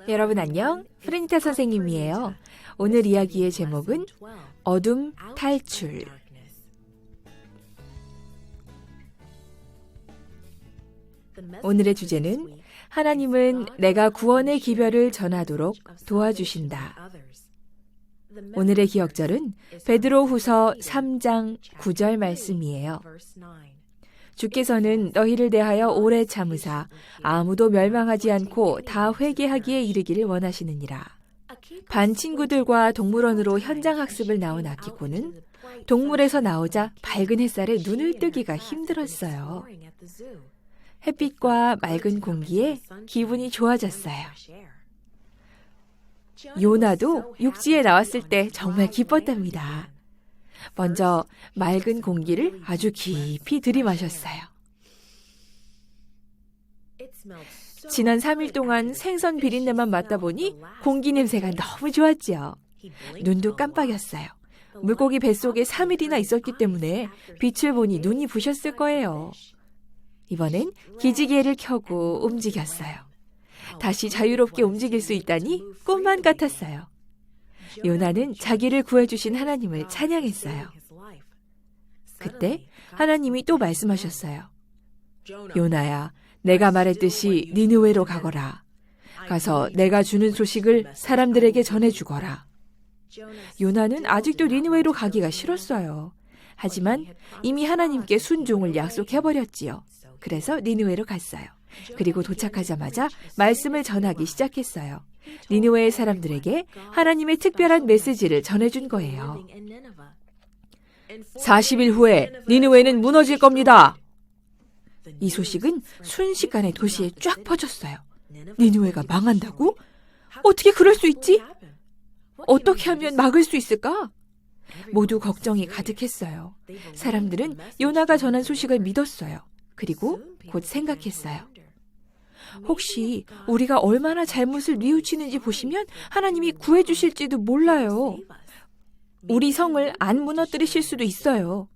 여러분 안녕, 프레니타 선생님이에요. 오늘 이야기의 제목은 어둠 탈출. 오늘의 주제는 하나님은 내가 구원의 기별을 전하도록 도와주신다. 오늘의 기억절은 베드로후서 3장 9절 말씀이에요. 주께서는 너희를 대하여 오래 참으사 아무도 멸망하지 않고 다 회개하기에 이르기를 원하시느니라. 반 친구들과 동물원으로 현장 학습을 나온 아키코는 동물에서 나오자 밝은 햇살에 눈을 뜨기가 힘들었어요. 햇빛과 맑은 공기에 기분이 좋아졌어요. 요나도 육지에 나왔을 때 정말 기뻤답니다. 먼저 맑은 공기를 아주 깊이 들이마셨어요. 지난 3일 동안 생선 비린내만 맡다 보니 공기 냄새가 너무 좋았지요. 눈도 깜빡였어요. 물고기 뱃속에 3일이나 있었기 때문에 빛을 보니 눈이 부셨을 거예요. 이번엔 기지개를 켜고 움직였어요. 다시 자유롭게 움직일 수 있다니 꿈만 같았어요. 요나는 자기를 구해주신 하나님을 찬양했어요. 그때 하나님이 또 말씀하셨어요. 요나야, 내가 말했듯이 니느웨로 가거라. 가서 내가 주는 소식을 사람들에게 전해주거라. 요나는 아직도 니느웨로 가기가 싫었어요. 하지만 이미 하나님께 순종을 약속해버렸지요. 그래서 니느웨로 갔어요. 그리고 도착하자마자 말씀을 전하기 시작했어요. 니느웨의 사람들에게 하나님의 특별한 메시지를 전해준 거예요. 40일 후에 니느웨는 무너질 겁니다. 이 소식은 순식간에 도시에 쫙 퍼졌어요. 니느웨가 망한다고? 어떻게 그럴 수 있지? 어떻게 하면 막을 수 있을까? 모두 걱정이 가득했어요. 사람들은 요나가 전한 소식을 믿었어요. 그리고 곧 생각했어요. 혹시 우리가 얼마나 잘못을 뉘우치는지 보시면 하나님이 구해주실지도 몰라요. 우리 성을 안 무너뜨리실 수도 있어요.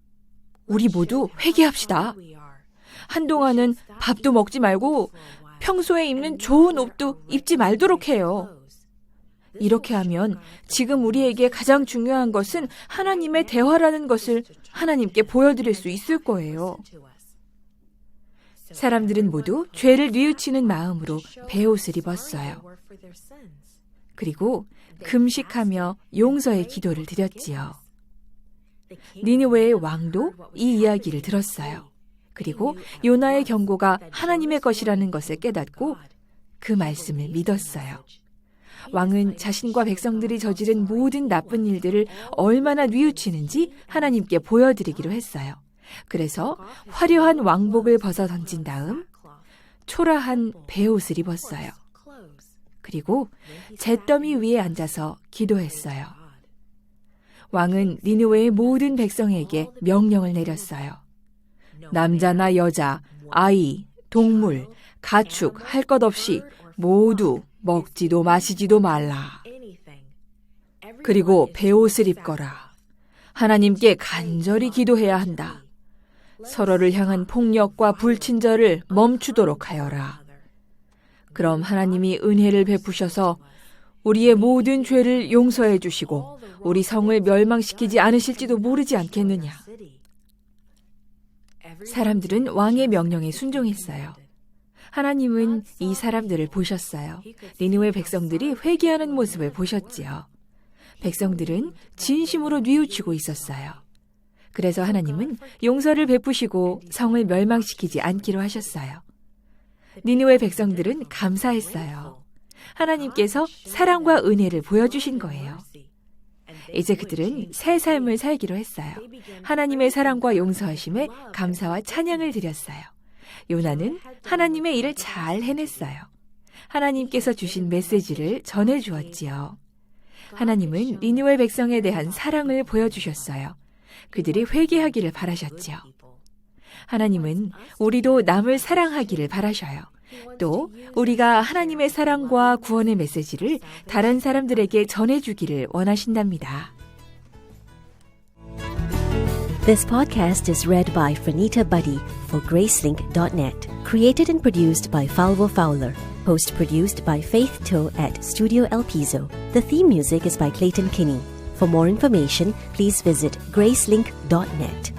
우리 모두 회개합시다. 한동안은 밥도 먹지 말고 평소에 입는 좋은 옷도 입지 말도록 해요. 이렇게 하면 지금 우리에게 가장 중요한 것은 하나님의 대화라는 것을 하나님께 보여드릴 수 있을 거예요. 사람들은 모두 죄를 뉘우치는 마음으로 베옷을 입었어요. 그리고 금식하며 용서의 기도를 드렸지요. 니느웨의 왕도 이 이야기를 들었어요. 그리고 요나의 경고가 하나님의 것이라는 것을 깨닫고 그 말씀을 믿었어요. 왕은 자신과 백성들이 저지른 모든 나쁜 일들을 얼마나 뉘우치는지 하나님께 보여드리기로 했어요. 그래서 화려한 왕복을 벗어 던진 다음 초라한 베옷을 입었어요. 그리고 잿더미 위에 앉아서 기도했어요. 왕은 니느웨의 모든 백성에게 명령을 내렸어요. 남자나 여자, 아이, 동물, 가축 할 것 없이 모두 먹지도 마시지도 말라. 그리고 베옷을 입거라. 하나님께 간절히 기도해야 한다. 서로를 향한 폭력과 불친절을 멈추도록 하여라. 그럼 하나님이 은혜를 베푸셔서 우리의 모든 죄를 용서해 주시고 우리 성을 멸망시키지 않으실지도 모르지 않겠느냐. 사람들은 왕의 명령에 순종했어요. 하나님은 이 사람들을 보셨어요. 니느웨 백성들이 회개하는 모습을 보셨지요. 백성들은 진심으로 뉘우치고 있었어요. 그래서 하나님은 용서를 베푸시고 성을 멸망시키지 않기로 하셨어요. 니느웨 백성들은 감사했어요. 하나님께서 사랑과 은혜를 보여주신 거예요. 이제 그들은 새 삶을 살기로 했어요. 하나님의 사랑과 용서하심에 감사와 찬양을 드렸어요. 요나는 하나님의 일을 잘 해냈어요. 하나님께서 주신 메시지를 전해주었지요. 하나님은 니느웨 백성에 대한 사랑을 보여주셨어요. 그들이 회개하기를 바라셨지요. 하나님은 우리도 남을 사랑하기를 바라셔요. 또 우리가 하나님의 사랑과 구원의 메시지를 다른 사람들에게 전해주기를 원하신답니다. This podcast is read by Franita Buddy for Gracelink.net. Created and produced by Falvo Fowler. Post-produced by Faith To at Studio El Piso. The theme music is by Clayton Kinney. For more information, please visit Gracelink.net.